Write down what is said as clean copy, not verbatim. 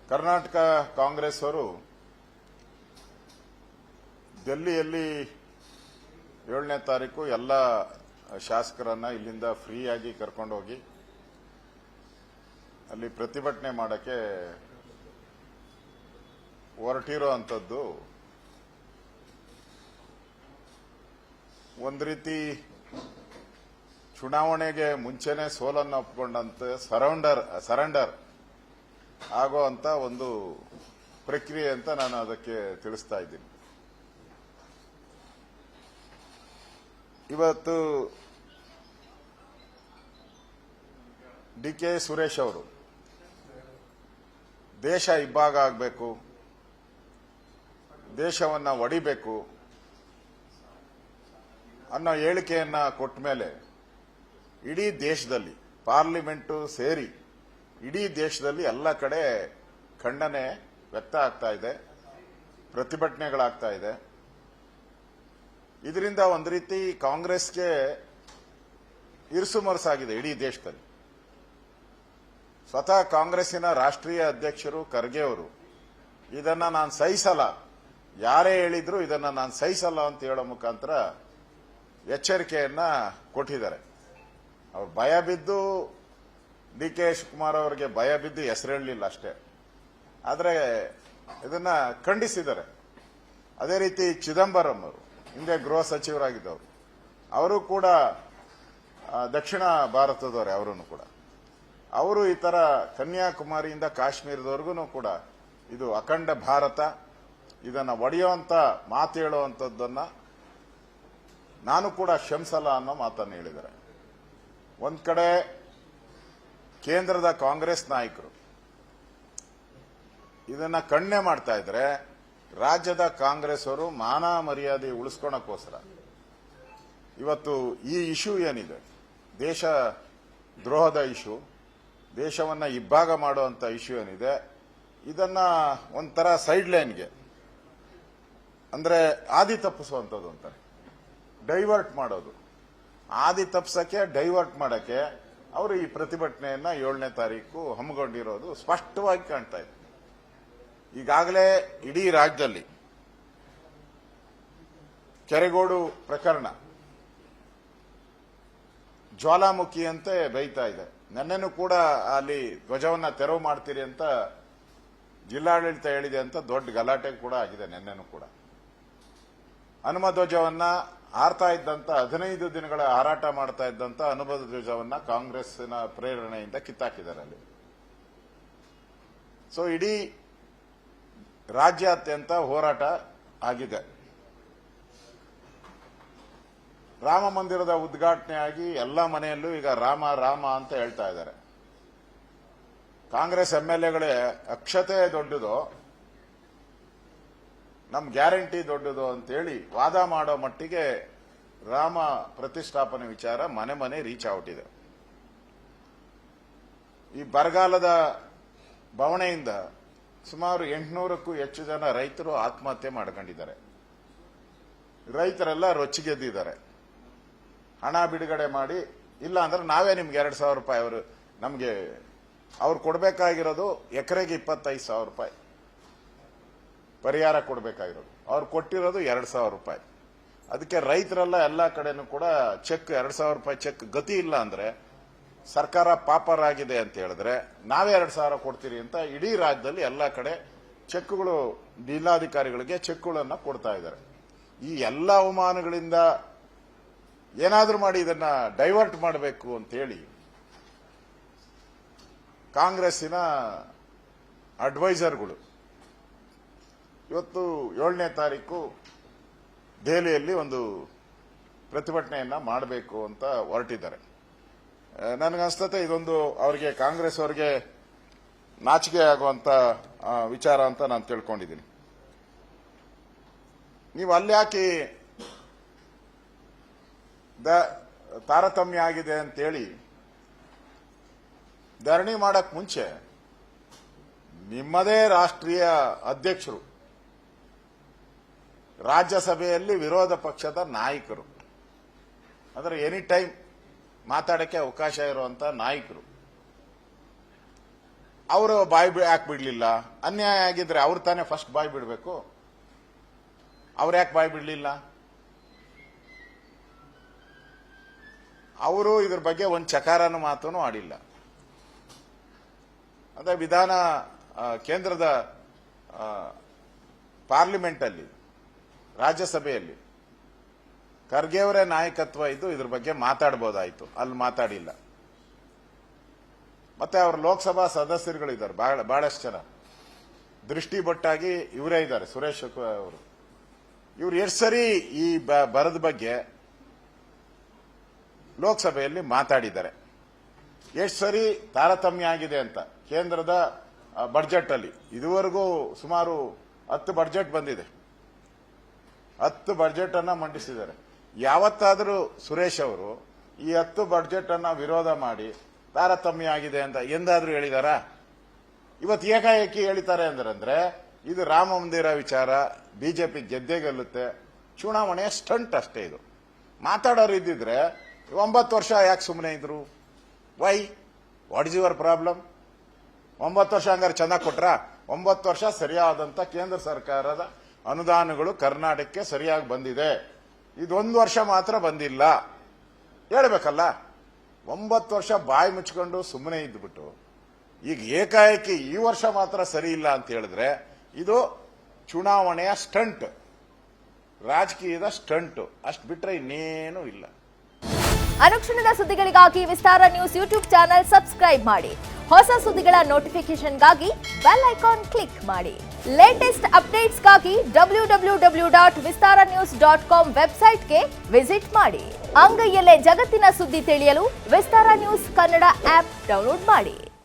ಕರ್ನಾಟಕ ಕಾಂಗ್ರೆಸ್ ಅವರು ದಿಲ್ಲಿಯಲ್ಲಿ 7ನೇ ತಾರೀಕು ಎಲ್ಲ ಶಾಸಕರನ್ನ ಇಲ್ಲಿಂದ ಫ್ರೀಯಾಗಿ ಕರ್ಕೊಂಡು ಹೋಗಿ ಅಲ್ಲಿ ಪ್ರತಿಭಟನೆ ಮಾಡಕ್ಕೆ ಹೊರಟಿರೋ ಅಂಥದ್ದು ಒಂದು ರೀತಿ ಚುನಾವಣೆಗೆ ಮುಂಚೆನೆ ಸೋಲನ್ನು ಒಪ್ಪಿಕೊಂಡಂತೆ ಸರೆಂಡರ್ ಆಗೋ ಅಂತ ಒಂದು ಪ್ರಕ್ರಿಯೆ ಅಂತ ನಾನು ಅದಕ್ಕೆ ತಿಳಿಸ್ತಾ ಇದ್ದೀನಿ. ಇವತ್ತು ಡಿ.ಕೆ. ಸುರೇಶ್ ಅವರು ದೇಶ ಇಬ್ಬಾಗ ಆಗಬೇಕು, ದೇಶವನ್ನ ಒಡಿಬೇಕು ಅನ್ನೋ ಹೇಳಿಕೆಯನ್ನ ಕೊಟ್ಟ ಮೇಲೆ ಇಡೀ ದೇಶದಲ್ಲಿ ಪಾರ್ಲಿಮೆಂಟು ಸೇರಿ ಇಡೀ ದೇಶದಲ್ಲಿ ಎಲ್ಲ ಕಡೆ ಖಂಡನೆ ವ್ಯಕ್ತ ಆಗ್ತಾ ಇದೆ, ಪ್ರತಿಭಟನೆಗಳಾಗ್ತಾ ಇದೆ. ಇದರಿಂದ ಒಂದು ರೀತಿ ಕಾಂಗ್ರೆಸ್ಗೆ ಇರುಸುಮರುಸಾಗಿದೆ ಇಡೀ ದೇಶದಲ್ಲಿ. ಸ್ವತಃ ಕಾಂಗ್ರೆಸ್ಸಿನ ರಾಷ್ಟ್ರೀಯ ಅಧ್ಯಕ್ಷರು ಖರ್ಗೆ ಅವರು ಇದನ್ನ ನಾನು ಸಹಿಸಲ್ಲ, ಯಾರೇ ಹೇಳಿದ್ರು ಇದನ್ನ ನಾನು ಸಹಿಸಲ್ಲ ಅಂತ ಹೇಳೋ ಮುಖಾಂತರ ಎಚ್ಚರಿಕೆಯನ್ನ ಕೊಟ್ಟಿದ್ದಾರೆ. ಅವ್ರು ಭಯ ಬಿದ್ದು ಡಿ.ಕೆ. ಶಿವಕುಮಾರ್ ಅವರಿಗೆ ಭಯ ಬಿದ್ದು ಹೆಸರೇಳಲಿಲ್ಲ ಅಷ್ಟೇ, ಆದರೆ ಇದನ್ನ ಖಂಡಿಸಿದ್ದಾರೆ. ಅದೇ ರೀತಿ ಚಿದಂಬರಂ ಅವರು ಹಿಂದೆ ಗೃಹ ಸಚಿವರಾಗಿದ್ದವರು, ಅವರು ಕೂಡ ದಕ್ಷಿಣ ಭಾರತದವರೇ. ಅವರು ಈ ತರ ಕನ್ಯಾಕುಮಾರಿಯಿಂದ ಕಾಶ್ಮೀರದವರೆಗೂ ಕೂಡ ಇದು ಅಖಂಡ ಭಾರತ, ಇದನ್ನ ಒಡೆಯುವಂತ ಮಾತು ಹೇಳುವಂಥದ್ದನ್ನ ನಾನು ಕೂಡ ಕ್ಷಮಿಸಲ್ಲ ಅನ್ನೋ ಮಾತನ್ನು ಹೇಳಿದ್ದಾರೆ. ಒಂದ್ ಕಡೆ ಕೇಂದ್ರದ ಕಾಂಗ್ರೆಸ್ ನಾಯಕರು ಇದನ್ನ ಖಂಡನೆ ಮಾಡ್ತಾ ಇದ್ರೆ, ರಾಜ್ಯದ ಕಾಂಗ್ರೆಸ್ ಅವರು ಮಾನ ಮರ್ಯಾದೆ ಉಳಿಸ್ಕೊಳಕ್ಕೋಸ್ಕರ ಇವತ್ತು ಈ ಇಶ್ಯೂ ಏನಿದೆ, ದೇಶ ದ್ರೋಹದ ಇಶ್ಯೂ, ದೇಶವನ್ನ ಇಬ್ಬಾಗ ಮಾಡುವಂತ ಇಶ್ಯೂ ಏನಿದೆ, ಇದನ್ನ ಒಂಥರ ಸೈಡ್ ಲೈನ್ಗೆ ಅಂದ್ರೆ ಆದಿ ತಪ್ಪಿಸುವಂಥದ್ದು ಅಂತಾರೆ, ಡೈವರ್ಟ್ ಮಾಡೋದು. ಆದಿ ತಪ್ಪಿಸಕ್ಕೆ ಡೈವರ್ಟ್ ಮಾಡಕ್ಕೆ ಅವರು ಈ ಪ್ರತಿಭಟನೆಯನ್ನ 7ನೇ ತಾರೀಕು ಹಮ್ಮಿಕೊಂಡಿರೋದು ಸ್ಪಷ್ಟವಾಗಿ ಕಾಣ್ತಾ ಇದೆ. ಈಗಾಗಲೇ ಇಡೀ ರಾಜ್ಯದಲ್ಲಿ ಕೆರೆಗೋಡು ಪ್ರಕರಣ ಜ್ವಾಲಾಮುಖಿಯಂತೆ ಬೈತಾ ಇದೆ. ನೆನ್ನೆನೂ ಕೂಡ ಅಲ್ಲಿ ಧ್ವಜವನ್ನ ತೆರವು ಮಾಡ್ತೀರಿ ಅಂತ ಜಿಲ್ಲಾಡಳಿತ ಹೇಳಿದೆ ಅಂತ ದೊಡ್ಡ ಗಲಾಟೆ ಕೂಡ ಆಗಿದೆ. ನೆನ್ನೆನೂ ಕೂಡ ಹನುಮ ಧ್ವಜವನ್ನ ಹಾರ್ತಾ ಇದ್ದಂತ 15 ದಿನಗಳ ಹಾರಾಟ ಮಾಡ್ತಾ ಇದ್ದಂತ ಹನುಮ ಧ್ವಜವನ್ನ ಕಾಂಗ್ರೆಸ್ನ ಪ್ರೇರಣೆಯಿಂದ ಕಿತ್ತಾಕಿದ್ದಾರೆ ಅಲ್ಲಿ. ಸೊ ಇಡೀ ರಾಜ್ಯಾದ್ಯಂತ ಹೋರಾಟ ಆಗಿದೆ. ರಾಮ ಮಂದಿರದ ಉದ್ಘಾಟನೆ ಆಗಿ ಎಲ್ಲ ಮನೆಯಲ್ಲೂ ಈಗ ರಾಮ ರಾಮ ಅಂತ ಹೇಳ್ತಾ ಇದ್ದಾರೆ. ಕಾಂಗ್ರೆಸ್ ಎಂಎಲ್ಎಗಳೇ ಅಕ್ಷತೆ ದೊಡ್ಡದು, ನಮ್ ಗ್ಯಾರಂಟಿ ದೊಡ್ಡದು ಅಂತೇಳಿ ವಾದ ಮಾಡೋ ಮಟ್ಟಿಗೆ ರಾಮ ಪ್ರತಿಷ್ಠಾಪನೆ ವಿಚಾರ ಮನೆ ಮನೆ ರೀಚ್ ಔಟ್ ಇದೆ. ಈ ಬರಗಾಲದ ಬವಣೆಯಿಂದ ಸುಮಾರು 800ಕ್ಕೂ ಹೆಚ್ಚು ಜನ ರೈತರು ಆತ್ಮಹತ್ಯೆ ಮಾಡ್ಕೊಂಡಿದ್ದಾರೆ. ರೈತರೆಲ್ಲ ರೊಚ್ಚಿಗೆದ್ದಿದ್ದಾರೆ. ಹಣ ಬಿಡುಗಡೆ ಮಾಡಿ, ಇಲ್ಲ ಅಂದ್ರೆ ನಾವೇ ನಿಮ್ಗೆ 2,000 ರೂಪಾಯಿ, ಅವ್ರು ಕೊಡಬೇಕಾಗಿರೋದು ಎಕರೆಗೆ 25,000 ರೂಪಾಯಿ ಪರಿಹಾರ ಕೊಡಬೇಕಾಗಿರೋದು, ಅವ್ರು ಕೊಟ್ಟಿರೋದು 2,000 ರೂಪಾಯಿ. ಅದಕ್ಕೆ ರೈತರೆಲ್ಲ ಎಲ್ಲ ಕಡೆನೂ ಕೂಡ ಚೆಕ್ 2,000 ರೂಪಾಯಿ ಚೆಕ್ ಗತಿ ಇಲ್ಲ ಅಂದ್ರೆ, ಸರ್ಕಾರ ಪಾಪರ್ ಆಗಿದೆ ಅಂತ ಹೇಳಿದ್ರೆ ನಾವೇ 2,000 ಕೊಡ್ತೀರಿ ಅಂತ ಇಡೀ ರಾಜ್ಯದಲ್ಲಿ ಎಲ್ಲ ಕಡೆ ಚೆಕ್ಗಳು ಜಿಲ್ಲಾಧಿಕಾರಿಗಳಿಗೆ ಚೆಕ್ಗಳನ್ನ ಕೊಡ್ತಾ ಇದ್ದಾರೆ. ಈ ಎಲ್ಲ ಅವಮಾನಗಳಿಂದ ಏನಾದ್ರೂ ಮಾಡಿ ಇದನ್ನ ಡೈವರ್ಟ್ ಮಾಡಬೇಕು ಅಂತ ಹೇಳಿ ಕಾಂಗ್ರೆಸ್ಸಿನ ಅಡ್ವೈಸರ್ಗಳು ಇವತ್ತು 7ನೇ ತಾರೀಕು ದೆಹಲಿಯಲ್ಲಿ ಒಂದು ಪ್ರತಿಭಟನೆಯನ್ನ ಮಾಡಬೇಕು ಅಂತ ಹೊರಟಿದ್ದಾರೆ. ನನಗನ್ಸ್ತತೆ ಇದೊಂದು ಅವರಿಗೆ, ಕಾಂಗ್ರೆಸ್ ಅವರಿಗೆ ನಾಚಿಕೆ ಆಗುವಂತ ವಿಚಾರ ಅಂತ ನಾನು ತಿಳ್ಕೊಂಡಿದ್ದೀನಿ. ನೀವು ಅಲ್ಲಿ ಯಾಕೆ ತಾರತಮ್ಯ ಆಗಿದೆ ಅಂತೇಳಿ ಧರಣಿ ಮಾಡಕ್ ಮುಂಚೆ ನಿಮ್ಮದೇ ರಾಷ್ಟ್ರೀಯ ಅಧ್ಯಕ್ಷರು, ರಾಜ್ಯಸಭೆಯಲ್ಲಿ ವಿರೋಧ ಪಕ್ಷದ ನಾಯಕರು, ಅಂದ್ರೆ ಎನಿ ಟೈಮ್ ಮಾತಾಡಕ್ಕೆ ಅವಕಾಶ ಇರುವಂತ ನಾಯಕರು ಅವರು ಬಾಯಿ ಯಾಕೆ ಬಿಡ್ಲಿಲ್ಲ? ಅನ್ಯಾಯ ಆಗಿದ್ರೆ ಅವ್ರು ತಾನೇ ಫಸ್ಟ್ ಬಾಯಿ ಬಿಡಬೇಕು. ಅವ್ರು ಯಾಕೆ ಬಾಯಿ ಬಿಡ್ಲಿಲ್ಲ? ಅವರು ಇದ್ರ ಬಗ್ಗೆ ಒಂದು ಚಕಾರನ ಮಾತನ್ನು ಆಡಿಲ್ಲ. ಅಂದ್ರೆ ವಿಧಾನ ಕೇಂದ್ರದ ಪಾರ್ಲಿಮೆಂಟ್ ಅಲ್ಲಿ, ರಾಜ್ಯಸಭೆಯಲ್ಲಿ ಖರ್ಗೆ ಅವರೇ ನಾಯಕತ್ವ ಇದ್ದು ಇದ್ರ ಬಗ್ಗೆ ಮಾತಾಡಬಹುದಾಯ್ತು, ಅಲ್ಲಿ ಮಾತಾಡಿಲ್ಲ. ಮತ್ತೆ ಅವ್ರ ಲೋಕಸಭಾ ಸದಸ್ಯರುಗಳಿದ್ದಾರೆ ಬಹಳಷ್ಟು ಜನ, ದೃಷ್ಟಿ ಬೊಟ್ಟಾಗಿ ಇವರೇ ಇದ್ದಾರೆ, ಸುರೇಶ್ ಅವರು. ಇವ್ರು ಎಷ್ಟು ಸರಿ ಈ ಬರದ ಬಗ್ಗೆ ಲೋಕಸಭೆಯಲ್ಲಿ ಮಾತಾಡಿದ್ದಾರೆ, ಎಷ್ಟು ಸರಿ ತಾರತಮ್ಯ ಆಗಿದೆ ಅಂತ. ಕೇಂದ್ರದ ಬಡ್ಜೆಟ್ ಅಲ್ಲಿ ಇದುವರೆಗೂ ಸುಮಾರು 10 ಬಡ್ಜೆಟ್ ಬಂದಿದೆ, 10 ಬಡ್ಜೆಟ್ ಅನ್ನ ಮಂಡಿಸಿದ್ದಾರೆ. ಯಾವತ್ತಾದರೂ ಸುರೇಶ್ ಅವರು ಈ 10 ಬಡ್ಜೆಟ್ ಅನ್ನ ವಿರೋಧ ಮಾಡಿ ತಾರತಮ್ಯ ಆಗಿದೆ ಅಂತ ಎಂದಾದ್ರೂ ಹೇಳಿದಾರ? ಇವತ್ತು ಏಕಾಏಕಿ ಹೇಳಿದ್ದಾರೆ ಅಂದ್ರೆ ಇದು ರಾಮ ಮಂದಿರ ವಿಚಾರ, ಬಿಜೆಪಿ ಗೆದ್ದೇ ಗೆಲ್ಲುತ್ತೆ, ಚುನಾವಣೆಯ ಸ್ಟಂಟ್ ಅಷ್ಟೇ. ಇದು ಮಾತಾಡೋರು ಇದ್ದಿದ್ರೆ 9 ವರ್ಷ ಯಾಕೆ ಸುಮ್ಮನೆ ಇದ್ರು? Why? What is your problem? 9 ವರ್ಷ ಹಂಗಾರೆ ಚೆನ್ನಾಗಿ ಕೊಟ್ರ? 9 ವರ್ಷ ಸರಿಯಾದಂತ ಕೇಂದ್ರ ಸರ್ಕಾರದ ಅನುದಾನಗಳು ಕರ್ನಾಟಕಕ್ಕೆ ಸರಿಯಾಗಿ ಬಂದಿದೆ, ಇದೊಂದು ವರ್ಷ ಮಾತ್ರ ಬಂದಿಲ್ಲ ಹೇಳ್ಬೇಕಲ್ಲ. 9 ವರ್ಷ ಬಾಯಿ ಮುಚ್ಕೊಂಡು ಸುಮ್ಮನೆ ಇದ್ಬಿಟ್ಟು ಈಗ ಏಕಾಏಕಿ ಈ ವರ್ಷ ಮಾತ್ರ ಸರಿ ಇಲ್ಲ ಅಂತ ಹೇಳಿದ್ರೆ ಇದು ಚುನಾವಣೆಯ ಸ್ಟಂಟ್, ರಾಜಕೀಯದ ಸ್ಟಂಟ್, ಅಷ್ಟು ಬಿಟ್ರೆ ಇನ್ನೇನು ಇಲ್ಲ. ಅನುಕ್ಷಣದ ಸುದ್ದಿಗಳಿಗಾಗಿ ವಿಸ್ತಾರ ನ್ಯೂಸ್ ಯೂಟ್ಯೂಬ್ ಚಾನೆಲ್ ಸಬ್ಸ್ಕ್ರೈಬ್ ಮಾಡಿ. ಹೊಸ ಸುದ್ದಿಗಳ ನೋಟಿಫಿಕೇಶನ್ಗಾಗಿ ಬೆಲ್ ಐಕಾನ್ ಕ್ಲಿಕ್ ಮಾಡಿ. ಲೇಟೆಸ್ಟ್ ಅಪ್ಡೇಟ್ಸ್ಗಾಗಿ www.vistaranews.com ವೆಬ್ಸೈಟ್ಗೆ ವಿಸಿಟ್ ಮಾಡಿ. ಅಂಗೈಯಲ್ಲೇ ಜಗತ್ತಿನ ಸುದ್ದಿ ತಿಳಿಯಲು ವಿಸ್ತಾರ ನ್ಯೂಸ್ ಕನ್ನಡ ಆಪ್ ಡೌನ್ಲೋಡ್ ಮಾಡಿ.